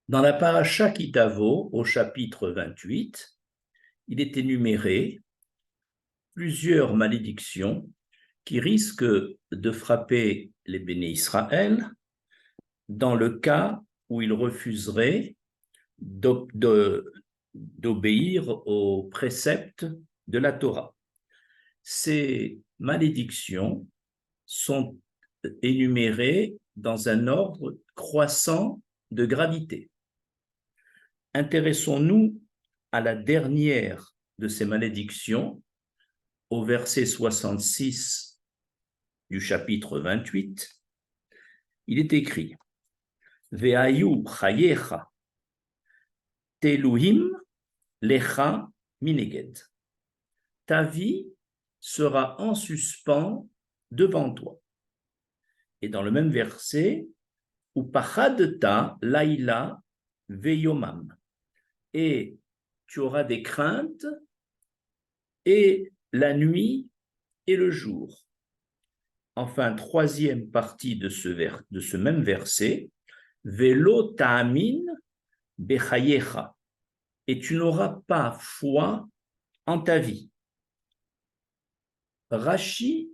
Dans la paracha Kitavo, au chapitre 28, il est énuméré plusieurs malédictions qui risquent de frapper les béné Israël dans le cas où ils refuseraient d'obéir aux préceptes de la Torah. Ces malédictions sont énumérées dans un ordre croissant de gravité. Intéressons-nous à la dernière de ces malédictions, au verset 66 du chapitre 28. Il est écrit « Ve'ayu chayecha teluhim lecha mineged » Ta vie sera en suspens devant toi. Et dans le même verset, « Upachadta laïla veyomam » et tu auras des craintes et la nuit et le jour. Enfin, troisième partie de ce même verset, Velo ta'amin bechayecha, et tu n'auras pas foi en ta vie. Rashi,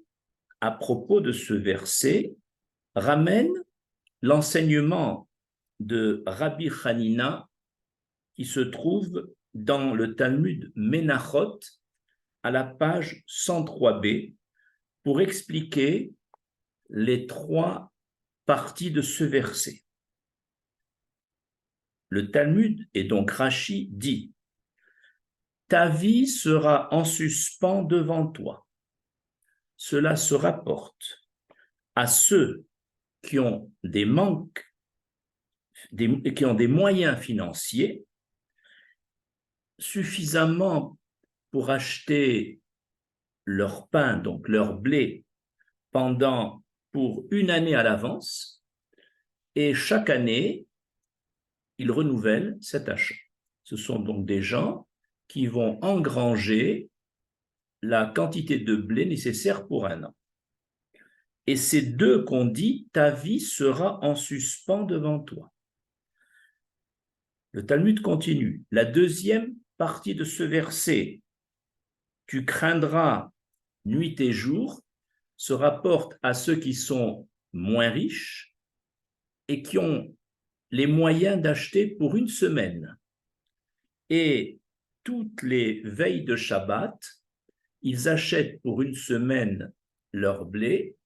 à propos de ce verset, ramène l'enseignement de Rabbi Hanina qui se trouve dans le Talmud Menachot à la page 103b pour expliquer les trois parties de ce verset. Le Talmud, et donc Rashi, dit « Ta vie sera en suspens devant toi. » Cela se rapporte à ceux qui ont des manques, qui ont des moyens financiers suffisamment pour acheter leur pain, donc leur blé, pour une année à l'avance, et chaque année, ils renouvellent cet achat. Ce sont donc des gens qui vont engranger la quantité de blé nécessaire pour un an. Et c'est d'eux qu'on dit « ta vie sera en suspens devant toi ». Le Talmud continue. La deuxième partie de ce verset, « tu craindras nuit et jour », se rapporte à ceux qui sont moins riches et qui ont les moyens d'acheter pour une semaine. Et toutes les veilles de Shabbat, ils achètent pour une semaine leur blé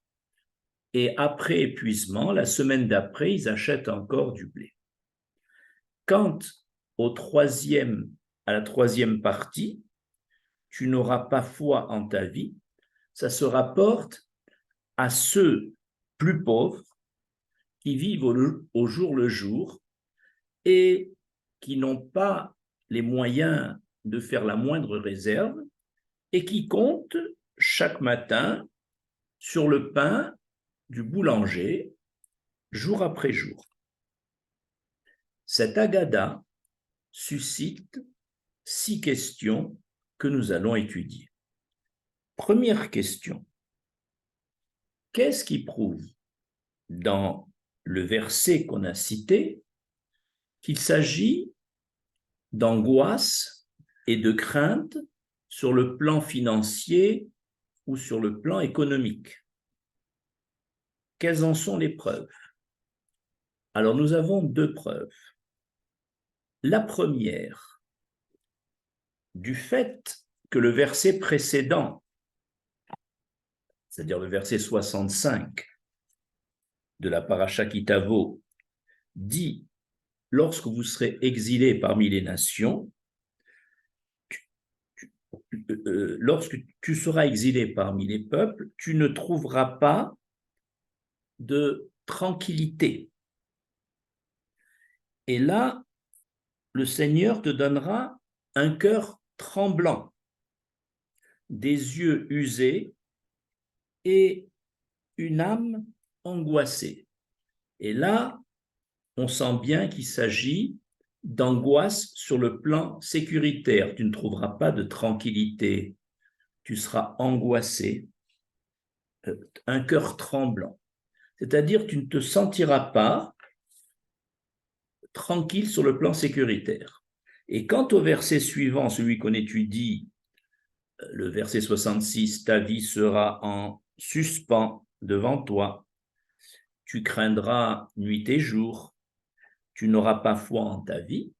et après épuisement, la semaine d'après, ils achètent encore du blé. Quant à la troisième partie, tu n'auras pas foi en ta vie, ça se rapporte à ceux plus pauvres qui vivent au jour le jour et qui n'ont pas les moyens de faire la moindre réserve et qui comptent chaque matin sur le pain du boulanger jour après jour. Cette Agada suscite 6 questions que nous allons étudier. Première question. Qu'est-ce qui prouve dans le verset qu'on a cité qu'il s'agit d'angoisse et de crainte sur le plan financier ou sur le plan économique? Quelles en sont les preuves? Alors, nous avons 2 preuves. La première, du fait que le verset précédent, c'est-à-dire le verset 65 de la paracha Kitavo, dit « Lorsque vous serez exilés parmi les nations, lorsque tu seras exilé parmi les peuples, tu ne trouveras pas de tranquillité. Et là, le Seigneur te donnera un cœur tremblant, des yeux usés et une âme angoissée. » Et là, on sent bien qu'il s'agit d'angoisse sur le plan sécuritaire. Tu ne trouveras pas de tranquillité, tu seras angoissé, un cœur tremblant. C'est-à-dire tu ne te sentiras pas tranquille sur le plan sécuritaire. Et quant au verset suivant, celui qu'on étudie, le verset 66, ta vie sera en suspens devant toi, tu craindras nuit et jour, tu n'auras pas foi en ta vie.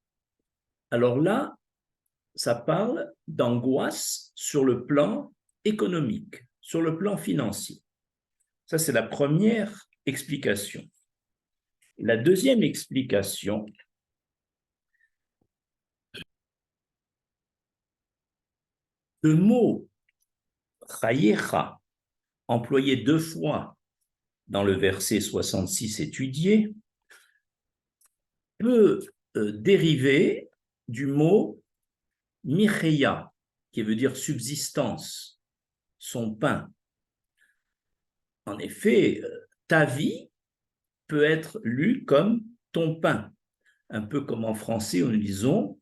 Alors là, ça parle d'angoisse sur le plan économique, sur le plan financier. Ça, c'est la première explication. La deuxième explication, le mot chayecha, employé 2 fois dans le verset 66 étudié, peut dériver du mot micheya, qui veut dire subsistance, son pain. En effet, ta vie peut être lue comme ton pain, un peu comme en français nous disons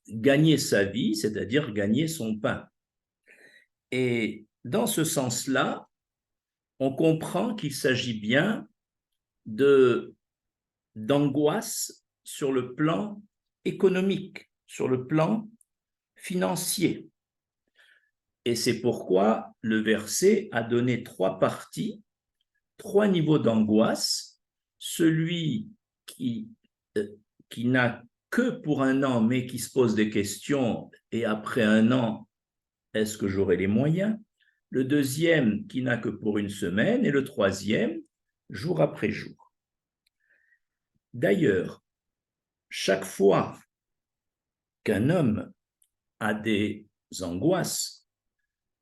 gagner sa vie, c'est-à-dire gagner son pain. Et dans ce sens-là, on comprend qu'il s'agit bien d'angoisse sur le plan économique, sur le plan financier. Et c'est pourquoi le verset a donné 3 parties, 3 niveaux d'angoisse. Celui qui n'a que pour un an, mais qui se pose des questions, et après un an, est-ce que j'aurai les moyens? Le deuxième qui n'a que pour une semaine, et le troisième, jour après jour. D'ailleurs, chaque fois qu'un homme a des angoisses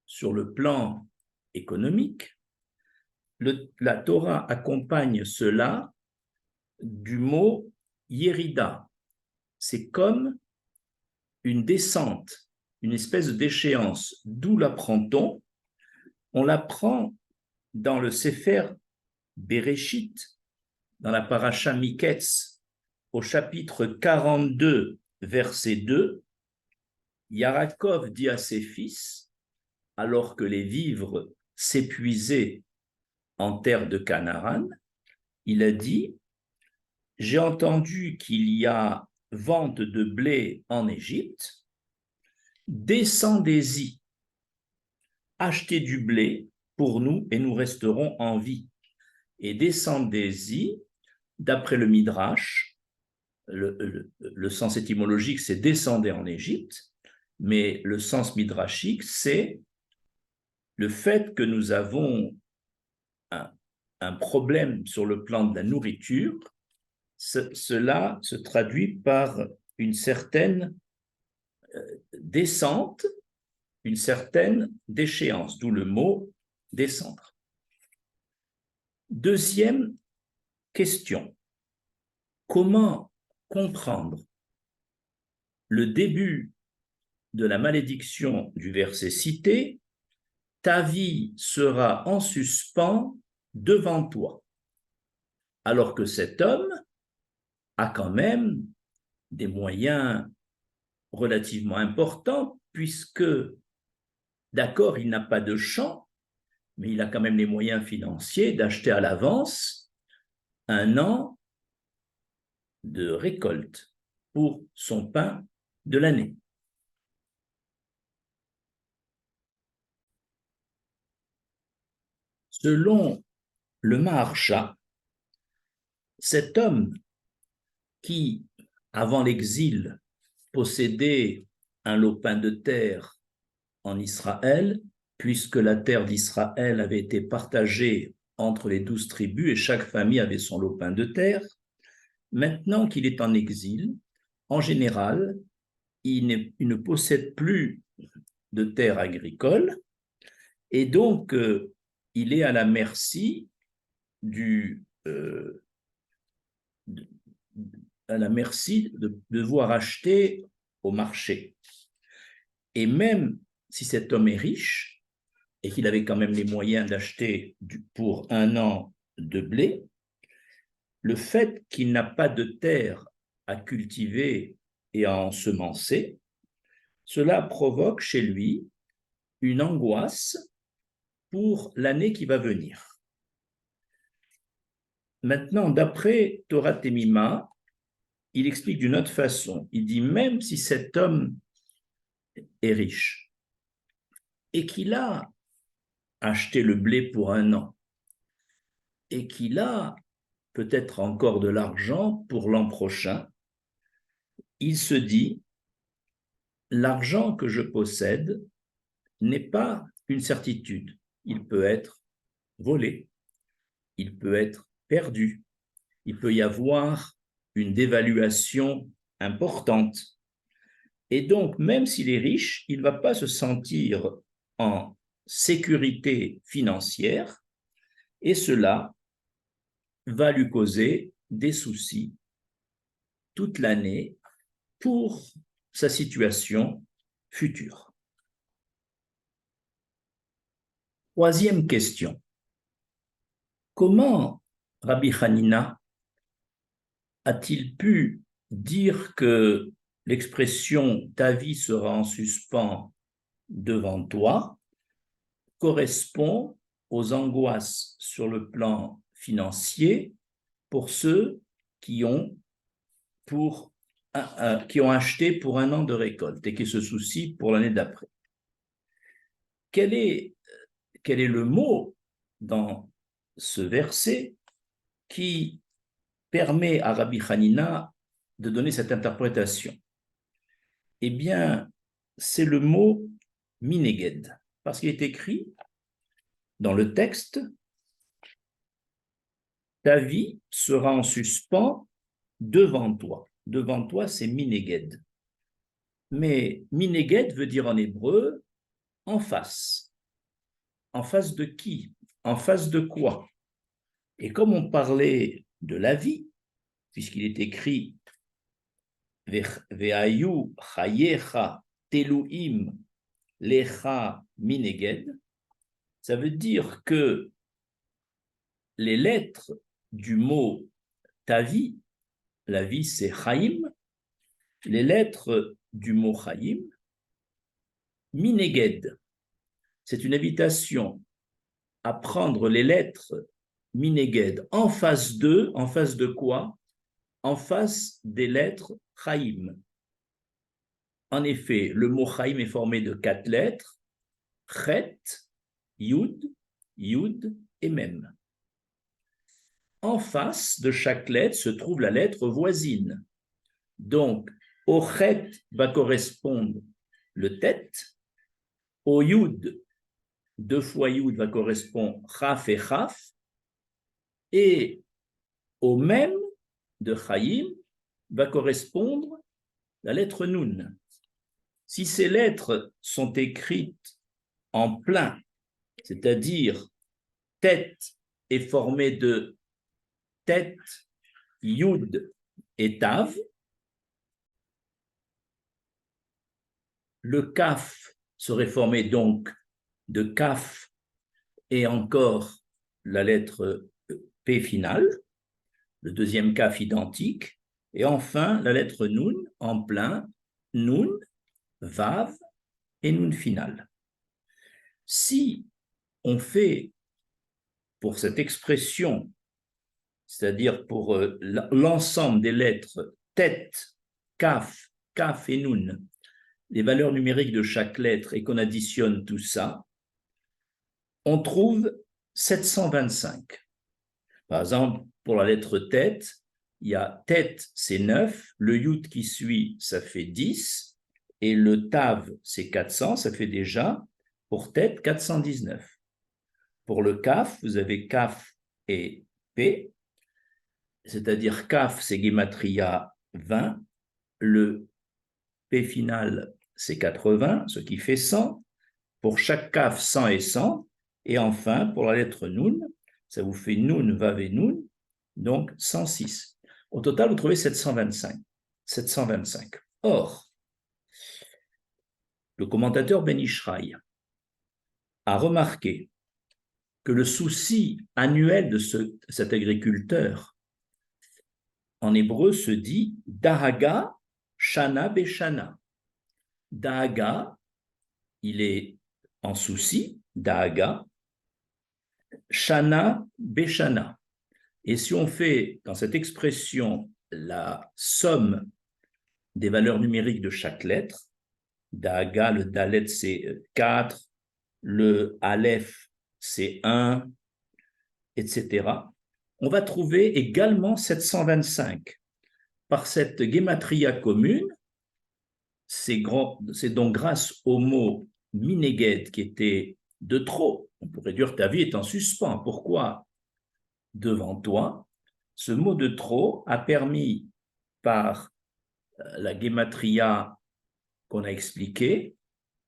sur le plan économique, la Torah accompagne cela du mot Yérida. C'est comme une descente, une espèce d'échéance. D'où l'apprend-on? On l'apprend dans le Sefer Bereshit, dans la paracha Miketz, au chapitre 42, verset 2, Yaakov dit à ses fils, alors que les vivres s'épuisaient en terre de Canaan, il a dit, j'ai entendu qu'il y a vente de blé en Égypte, descendez-y, achetez du blé pour nous et nous resterons en vie. Et descendez-y, d'après le Midrash, le sens étymologique c'est descendez en Égypte, mais le sens midrashique c'est le fait que nous avons un problème sur le plan de la nourriture, cela se traduit par une certaine descente, une certaine déchéance, d'où le mot descendre. Deuxième question, comment comprendre le début de la malédiction du verset cité, ta vie sera en suspens devant toi, alors que cet homme a quand même des moyens relativement importants, puisque, d'accord, il n'a pas de champ, mais il a quand même les moyens financiers d'acheter à l'avance un an de récolte pour son pain de l'année. Selon le Maharsha, cet homme qui, avant l'exil, possédait un lopin de terre en Israël, puisque la terre d'Israël avait été partagée entre les 12 tribus et chaque famille avait son lopin de terre. Maintenant qu'il est en exil, en général, il ne possède plus de terre agricole et donc il est à la merci à la merci de devoir acheter au marché. Et même si cet homme est riche et qu'il avait quand même les moyens d'acheter pour un an de blé, le fait qu'il n'a pas de terre à cultiver et à ensemencer, cela provoque chez lui une angoisse pour l'année qui va venir. Maintenant, d'après Torah Temima, il explique d'une autre façon. Il dit, même si cet homme est riche et qu'il a acheté le blé pour 1 an et qu'il a peut-être encore de l'argent pour l'an prochain, il se dit, l'argent que je possède n'est pas une certitude. Il peut être volé, il peut être perdu, il peut y avoir une dévaluation importante. Et donc, même s'il est riche, il ne va pas se sentir en sécurité financière et cela va lui causer des soucis toute l'année pour sa situation future. Troisième question. Comment Rabbi Hanina a-t-il pu dire que l'expression « ta vie sera en suspens devant toi » correspond aux angoisses sur le plan financier pour ceux qui ont acheté pour 1 an de récolte et qui se soucient pour l'année d'après. Quel est le mot dans ce verset qui permet à Rabbi Hanina de donner cette interprétation? Eh bien, c'est le mot mineged, parce qu'il est écrit dans le texte « ta vie sera en suspens devant toi ». Devant toi, c'est mineged. Mais mineged veut dire en hébreu « en face ». En face de qui? En face de quoi? Et comme on parlait de la vie, puisqu'il est écrit Ve'ayu chayecha teluim lecha mineged, ça veut dire que les lettres du mot ta vie, la vie c'est chaim, les lettres du mot chaim, mineged, c'est une invitation à prendre les lettres mineged en face d'eux, en face de quoi? En face des lettres chaim. En effet, le mot chaim est formé de 4 lettres, chet, yud, yud et mem. En face de chaque lettre se trouve la lettre voisine. Donc, au chet va correspondre le tet, au yud, 2 fois yud va correspondre chaf et chaf, et au mem de chaim va correspondre la lettre nun. Si ces lettres sont écrites en plein, c'est-à-dire tête est formée de tête, yud et tav, le kaf serait formé donc de kaf et encore la lettre P finale, le deuxième kaf identique, et enfin la lettre nun en plein, nun, vav et nun finale. Si on fait pour cette expression, c'est-à-dire pour l'ensemble des lettres tête, kaf, kaf et nun, les valeurs numériques de chaque lettre et qu'on additionne tout ça, on trouve 725. Par exemple, pour la lettre tête, il y a tête, c'est 9, le yud qui suit, ça fait 10, et le tav, c'est 400, ça fait déjà, pour tête, 419. Pour le kaf, vous avez kaf et p, c'est-à-dire kaf, c'est gematria 20, le p final, c'est 80, ce qui fait 100. Pour chaque kaf, 100 et 100. Et enfin, pour la lettre nun, ça vous fait nun, vav et nun, donc 106. Au total, vous trouvez 725. 725. Or, le commentateur Ben Ishraï a remarqué que le souci annuel de cet agriculteur, en hébreu, se dit Dahaga Shana Beshana. Dahaga, il est en souci, Dahaga, Shana Beshana. Et si on fait dans cette expression la somme des valeurs numériques de chaque lettre. Daga, le Dalet, c'est 4, le Aleph, c'est 1, etc. On va trouver également 725. Par cette guématria commune, c'est donc grâce au mot mineged qui était de trop. On pourrait dire ta vie est en suspens. Pourquoi devant toi? Ce mot de trop a permis par la guématria qu'on a expliquée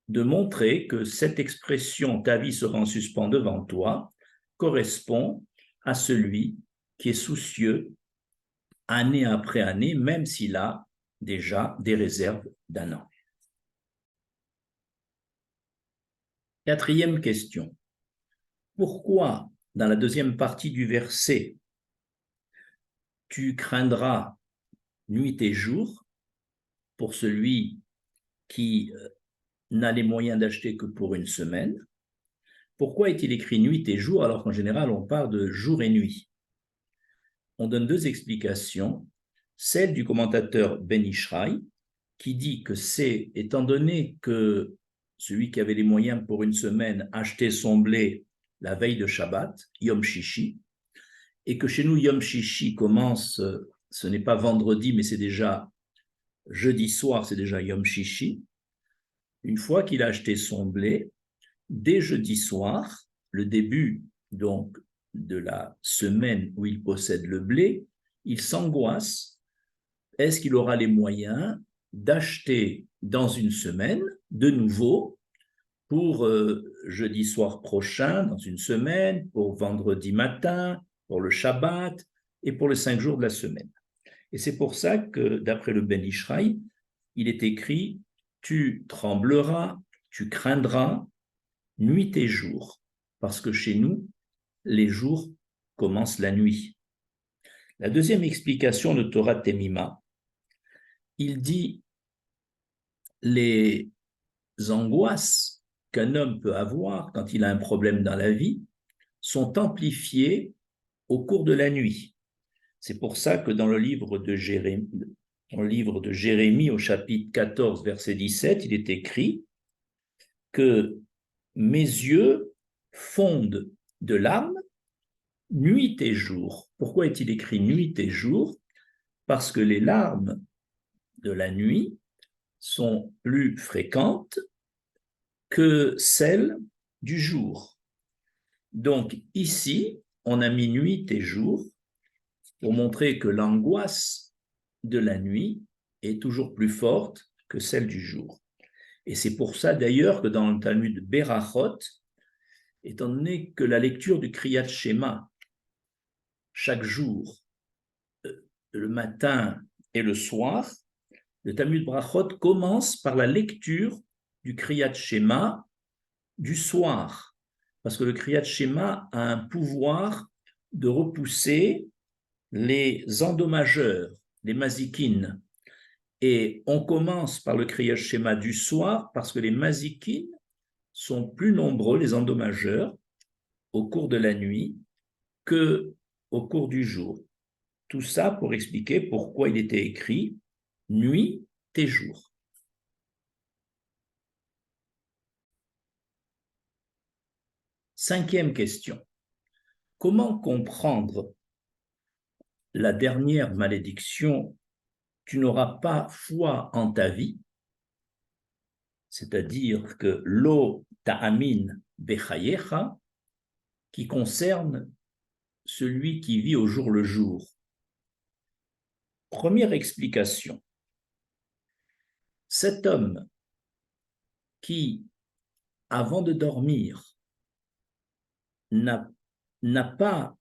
de montrer que cette expression ta vie sera en suspens devant toi correspond à celui qui est soucieux année après année, même s'il a déjà des réserves d'un an. Quatrième question. Pourquoi, dans la deuxième partie du verset, tu craindras nuit et jour pour celui qui n'a les moyens d'acheter que pour une semaine? Pourquoi est-il écrit nuit et jour alors qu'en général on parle de jour et nuit? On donne deux explications. Celle du commentateur Ben Ishraï, qui dit que c'est, étant donné que celui qui avait les moyens pour une semaine achetait son blé la veille de Shabbat, Yom Shishi, et que chez nous, Yom Shishi commence, ce n'est pas vendredi, mais c'est déjà jeudi soir, c'est déjà Yom Shishi. Une fois qu'il a acheté son blé, dès jeudi soir, le début donc de la semaine où il possède le blé, il s'angoisse. Est-ce qu'il aura les moyens d'acheter dans une semaine de nouveau pour jeudi soir prochain, dans une semaine, pour vendredi matin, pour le Shabbat et pour les 5 jours de la semaine? Et c'est pour ça que, d'après le Ben Ishraï, il est écrit « Tu trembleras, tu craindras nuit et jour », parce que chez nous, les jours commencent la nuit. La deuxième explication de Torah Temima, il dit les angoisses qu'un homme peut avoir quand il a un problème dans la vie sont amplifiées au cours de la nuit. C'est pour ça que dans le livre de Jérémie au chapitre 14, verset 17, il est écrit que mes yeux fondent de larmes nuit et jour. Pourquoi est-il écrit nuit et jour? Parce que les larmes de la nuit sont plus fréquentes que celles du jour. Donc ici, on a mis nuit et jour pour montrer que l'angoisse de la nuit est toujours plus forte que celle du jour. Et c'est pour ça d'ailleurs que dans le Talmud Berachot, étant donné que la lecture du Kriyat Shema chaque jour, le matin et le soir, le Talmud Berachot commence par la lecture du Kriyat Shema du soir, parce que le Kriyat Shema a un pouvoir de repousser les endommageurs, les mazikines. Et on commence par le Kriyat Shema du soir parce que les mazikines sont plus nombreux, les endommageurs, au cours de la nuit que au cours du jour. Tout ça pour expliquer pourquoi il était écrit nuit et jour. Cinquième question. Comment comprendre la dernière malédiction, tu n'auras pas foi en ta vie, c'est-à-dire que lo ta'amin bechayecha, qui concerne celui qui vit au jour le jour. Première explication. Cet homme qui, avant de dormir, n'a pas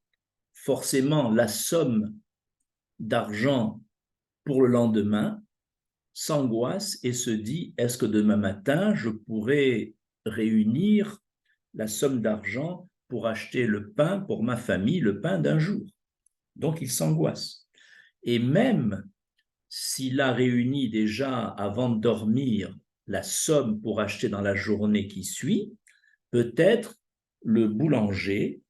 forcément la somme d'argent pour le lendemain, s'angoisse et se dit, est-ce que demain matin, je pourrai réunir la somme d'argent pour acheter le pain pour ma famille, le pain d'un jour? Donc, il s'angoisse. Et même s'il a réuni déjà, avant de dormir, la somme pour acheter dans la journée qui suit, peut-être le boulanger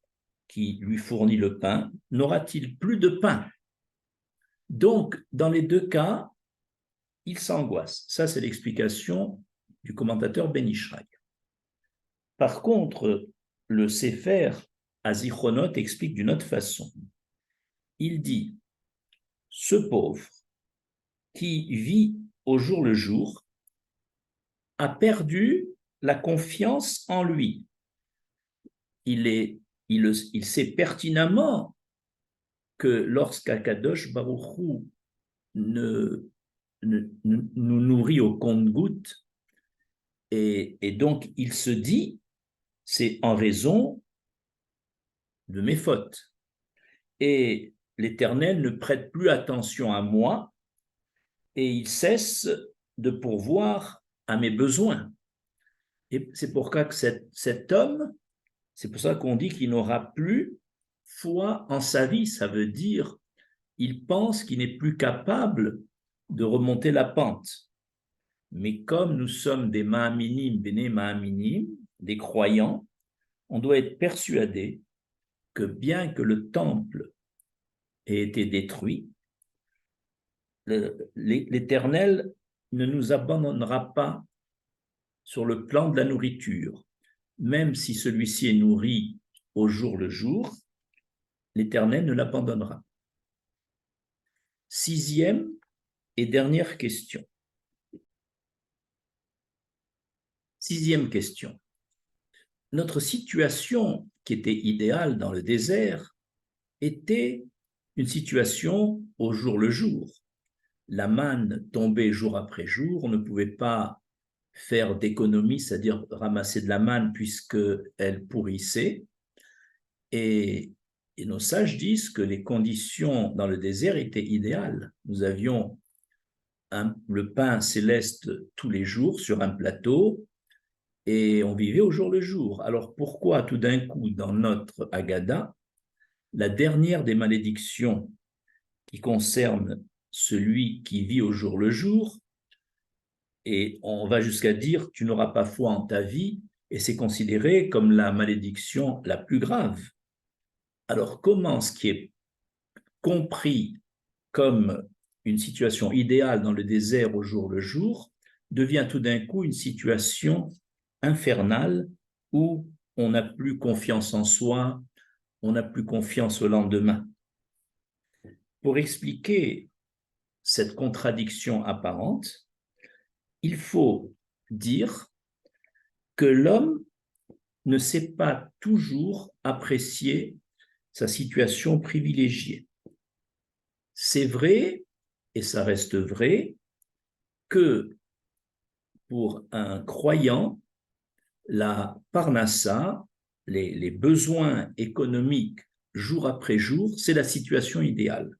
qui lui fournit le pain n'aura-t-il plus de pain. Donc, dans les deux cas, il s'angoisse. Ça, c'est l'explication du commentateur Ben Ishraï. Par contre, le Sefer Azichronot explique d'une autre façon. Il dit, ce pauvre qui vit au jour le jour a perdu la confiance en lui. Il sait pertinemment que lorsqu'Akadosh Baruch Hu nous nourrit au compte-gouttes, et donc il se dit, c'est en raison de mes fautes. Et l'Éternel ne prête plus attention à moi et il cesse de pourvoir à mes besoins. Et c'est pourquoi que cet homme, c'est pour ça qu'on dit qu'il n'aura plus foi en sa vie. Ça veut dire, il pense qu'il n'est plus capable de remonter la pente. Mais comme nous sommes des ma'aminim, béné ma'aminim, des croyants, on doit être persuadé que bien que le temple ait été détruit, l'Éternel ne nous abandonnera pas sur le plan de la nourriture. Même si celui-ci est nourri au jour le jour, l'Éternel ne l'abandonnera. Sixième et dernière question. Sixième question. Notre situation qui était idéale dans le désert était une situation au jour le jour. La manne tombait jour après jour, on ne pouvait pas faire d'économie, c'est-à-dire ramasser de la manne puisqu'elle pourrissait. Et nos sages disent que les conditions dans le désert étaient idéales. Nous avions le pain céleste tous les jours sur un plateau et on vivait au jour le jour. Alors pourquoi tout d'un coup dans notre Haggadah, la dernière des malédictions qui concerne celui qui vit au jour le jour, et on va jusqu'à dire tu n'auras pas foi en ta vie, et c'est considéré comme la malédiction la plus grave. Alors comment ce qui est compris comme une situation idéale dans le désert au jour le jour devient tout d'un coup une situation infernale où on n'a plus confiance en soi, on n'a plus confiance au lendemain. Pour expliquer cette contradiction apparente, il faut dire que l'homme ne sait pas toujours apprécier sa situation privilégiée. C'est vrai, et ça reste vrai, que pour un croyant, la parnassa, les besoins économiques jour après jour, c'est la situation idéale.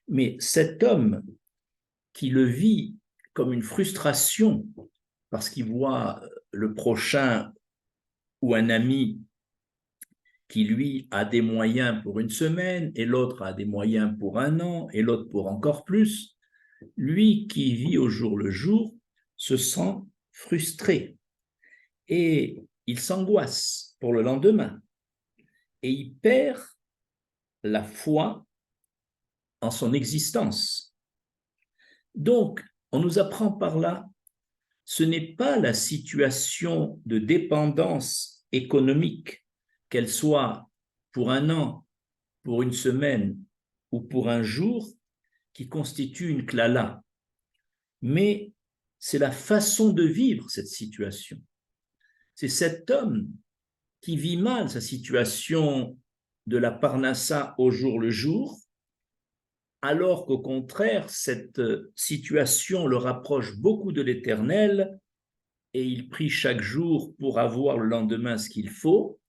Mais cet homme qui le vit comme une frustration parce qu'il voit le prochain ou un ami qui, lui, a des moyens pour une semaine et l'autre a des moyens pour un an et l'autre pour encore plus, lui qui vit au jour le jour se sent frustré et il s'angoisse pour le lendemain et il perd la foi en son existence. Donc, on nous apprend par là, ce n'est pas la situation de dépendance économique, qu'elle soit pour un an, pour une semaine ou pour un jour, qui constitue une klala, mais c'est la façon de vivre cette situation. C'est cet homme qui vit mal sa situation de la parnassa au jour le jour, alors qu'au contraire, cette situation le rapproche beaucoup de l'Éternel et il prie chaque jour pour avoir le lendemain ce qu'il faut.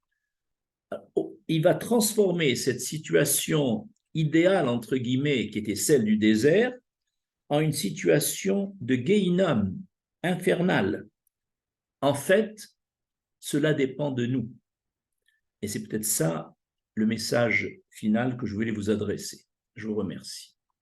Il va transformer cette situation idéale, entre guillemets, qui était celle du désert, en une situation de Gehinnom, infernale. En fait, cela dépend de nous. Et c'est peut-être ça le message final que je voulais vous adresser. Je vous remercie.